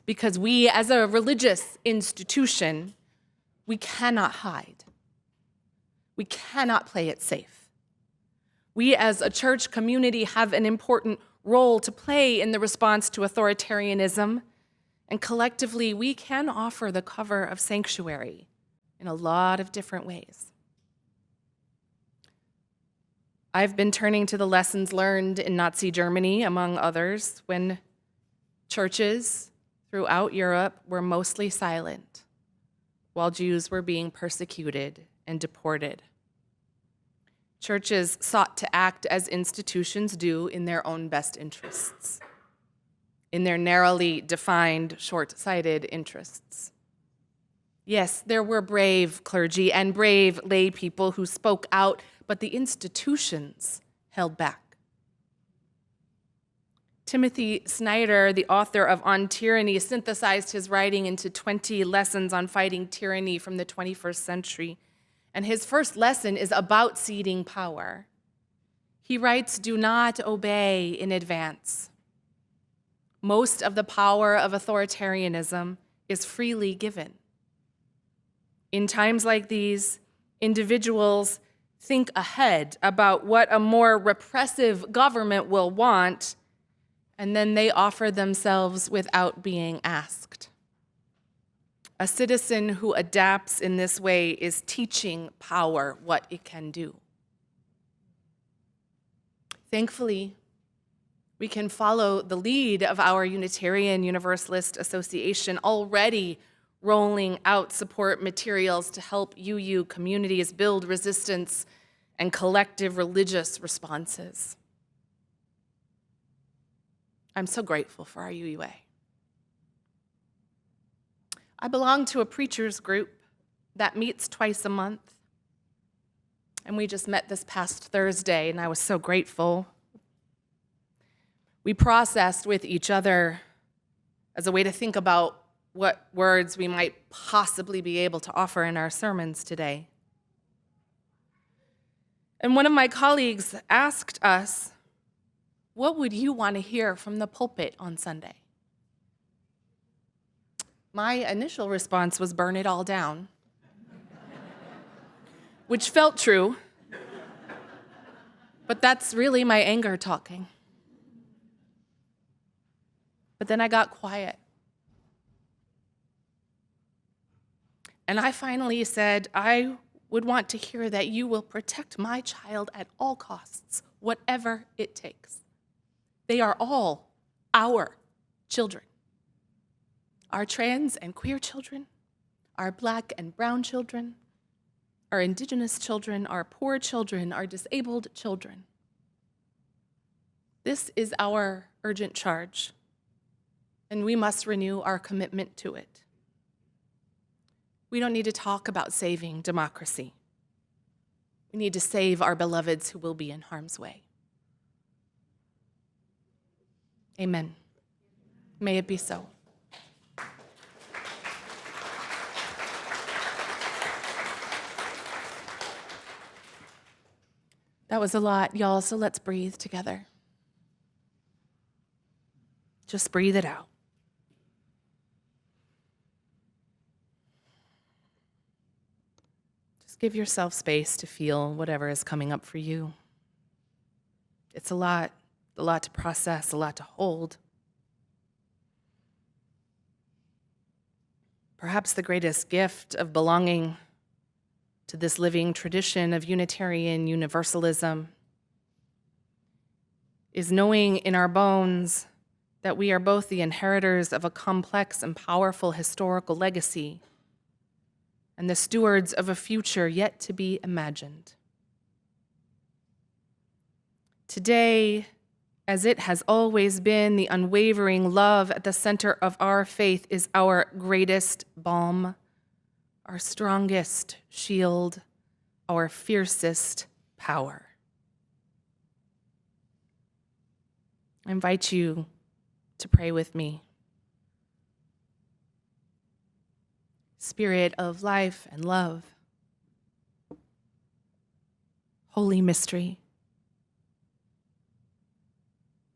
Because we, as a religious institution, we cannot hide. We cannot play it safe. We, as a church community, have an important role to play in the response to authoritarianism, and collectively, we can offer the cover of sanctuary in a lot of different ways. I've been turning to the lessons learned in Nazi Germany, among others, when churches throughout Europe were mostly silent, while Jews were being persecuted and deported. Churches sought to act as institutions do in their own best interests, in their narrowly defined, short-sighted interests. Yes, there were brave clergy and brave lay people who spoke out, but the institutions held back. Timothy Snyder, the author of On Tyranny, synthesized his writing into 20 lessons on fighting tyranny from the 21st century. And his first lesson is about ceding power. He writes, "Do not obey in advance. Most of the power of authoritarianism is freely given. In times like these, individuals think ahead about what a more repressive government will want, and then they offer themselves without being asked. A citizen who adapts in this way is teaching power what it can do." Thankfully, we can follow the lead of our Unitarian Universalist Association, already rolling out support materials to help UU communities build resistance and collective religious responses. I'm so grateful for our UUA. I belong to a preachers group that meets twice a month. And we just met this past Thursday, and I was so grateful. We processed with each other as a way to think about what words we might possibly be able to offer in our sermons today. And one of my colleagues asked us, "What would you want to hear from the pulpit on Sunday?" My initial response was, "Burn it all down," which felt true, but that's really my anger talking. But then I got quiet. And I finally said, "I would want to hear that you will protect my child at all costs, whatever it takes. They are all our children. Our trans and queer children, our Black and brown children, our Indigenous children, our poor children, our disabled children. This is our urgent charge, and we must renew our commitment to it. We don't need to talk about saving democracy. We need to save our beloveds who will be in harm's way." Amen. May it be so. That was a lot, y'all, so let's breathe together. Just breathe it out. Just give yourself space to feel whatever is coming up for you. It's a lot to process, a lot to hold. Perhaps the greatest gift of belonging to this living tradition of Unitarian Universalism is knowing in our bones that we are both the inheritors of a complex and powerful historical legacy and the stewards of a future yet to be imagined. Today, as it has always been, the unwavering love at the center of our faith is our greatest balm, our strongest shield, our fiercest power. I invite you to pray with me. Spirit of life and love, holy mystery,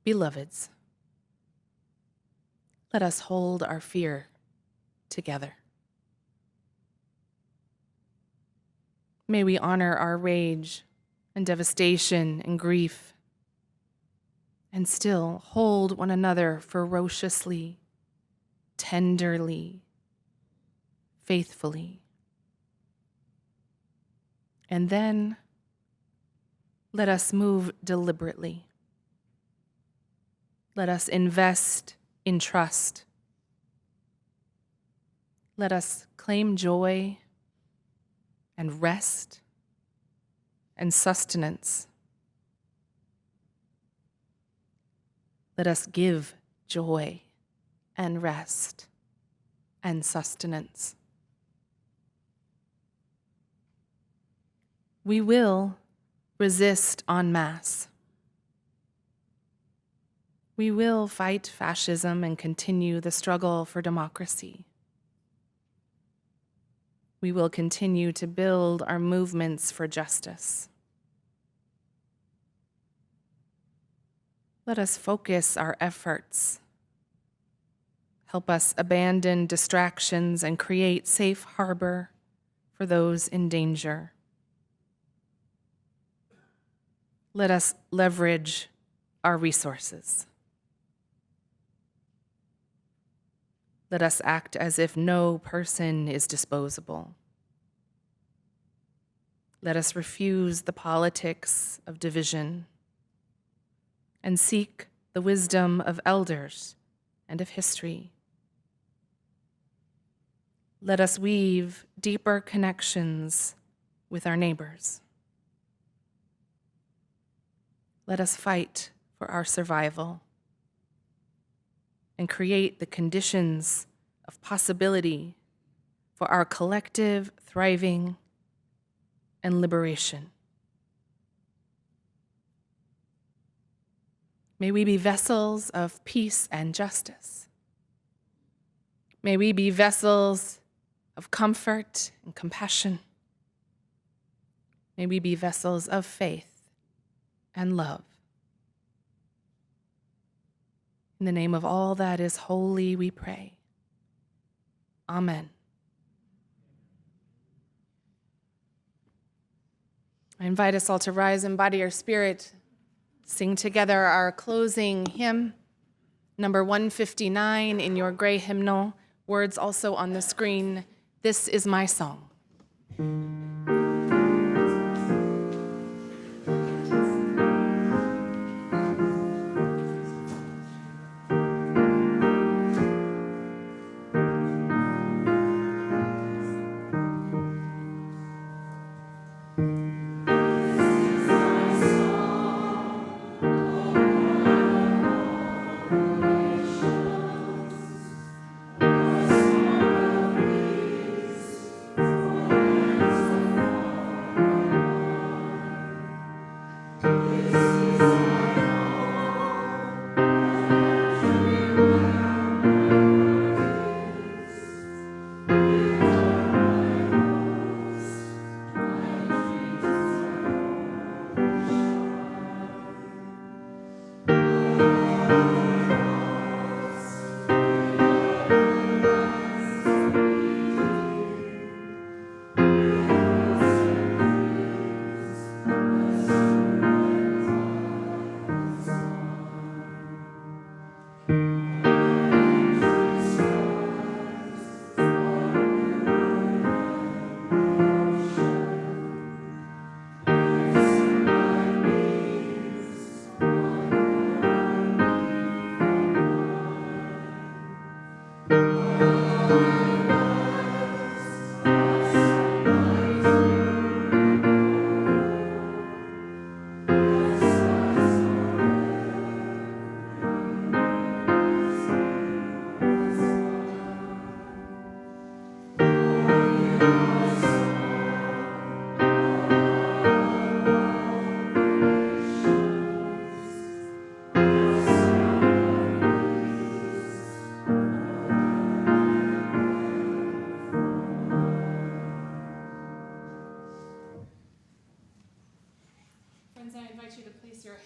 beloveds, let us hold our fear together. May we honor our rage and devastation and grief, and still hold one another ferociously, tenderly, faithfully. And then let us move deliberately. Let us invest in trust. Let us claim joy and rest and sustenance. Let us give joy and rest and sustenance. We will resist en masse. We will fight fascism and continue the struggle for democracy. We will continue to build our movements for justice. Let us focus our efforts. Help us abandon distractions and create safe harbor for those in danger. Let us leverage our resources. Let us act as if no person is disposable. Let us refuse the politics of division and seek the wisdom of elders and of history. Let us weave deeper connections with our neighbors. Let us fight for our survival and create the conditions of possibility for our collective thriving and liberation. May we be vessels of peace and justice. May we be vessels of comfort and compassion. May we be vessels of faith and love. In the name of all that is holy, we pray. Amen. I invite us all to rise and embody our spirit, sing together our closing hymn, number 159 in your gray hymnal, words also on the screen, "This is my song."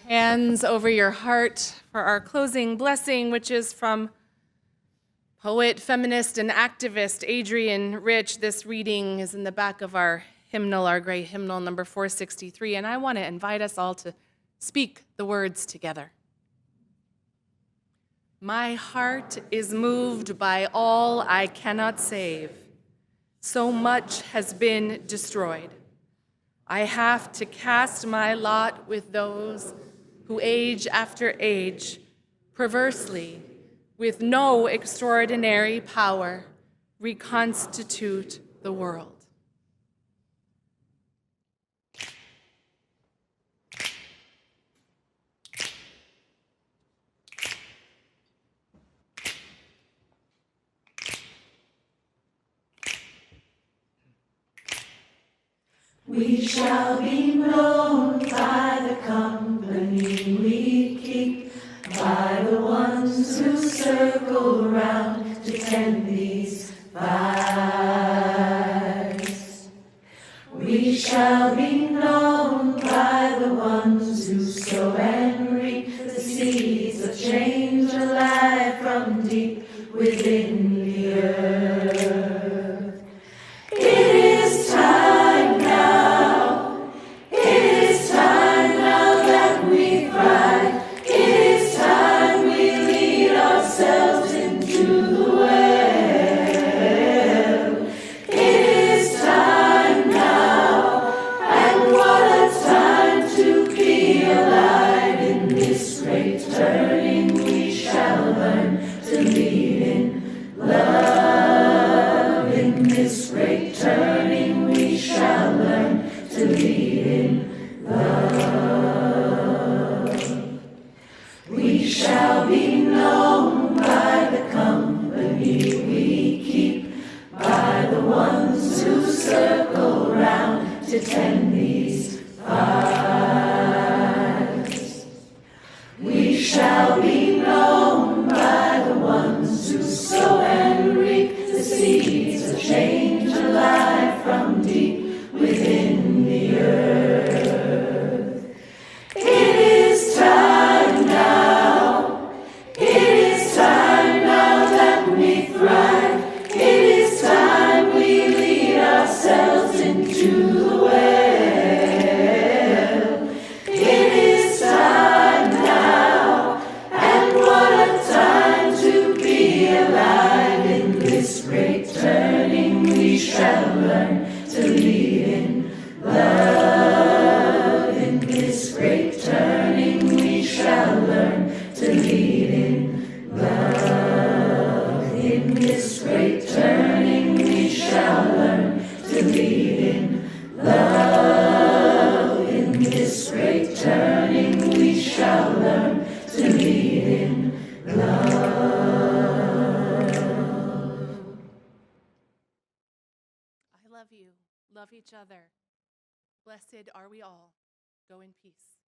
Hands over your heart for our closing blessing, which is from poet, feminist, and activist Adrienne Rich. This reading is in the back of our hymnal, our gray hymnal, number 463, and I want to invite us all to speak the words together. My heart is moved by all I cannot save. So much has been destroyed. I have to cast my lot with those who age after age, perversely, with no extraordinary power, reconstitute the world. We shall be known by the company we keep, by the ones who circle round to tend these fires. We shall be known by the ones who sow and reap the seeds of change alive from deep within the earth. It is time now. It is time now that we thrive. It is time we lead ourselves into the well. It is time now, and what a time to be alive in this great turning. We shall learn to lead in love. In this great turning, we shall learn to lead in love. We shall be known by the company we keep, by the ones who circle round to tend these fires. We shall be known by the ones who sow and reap the seeds of change alive from deep within the earth. It is time now. It is time now that we thrive. It is time we lead ourselves into the well. It is time now, and what a time to be alive in this great turning. We shall learn to lead in love. In this great turning, we shall learn to lead in love. In this great turning, we shall learn to lead in love. In this great turning, we shall learn to lead in love. I love you. Love each other. Blessed are we all. Go in peace.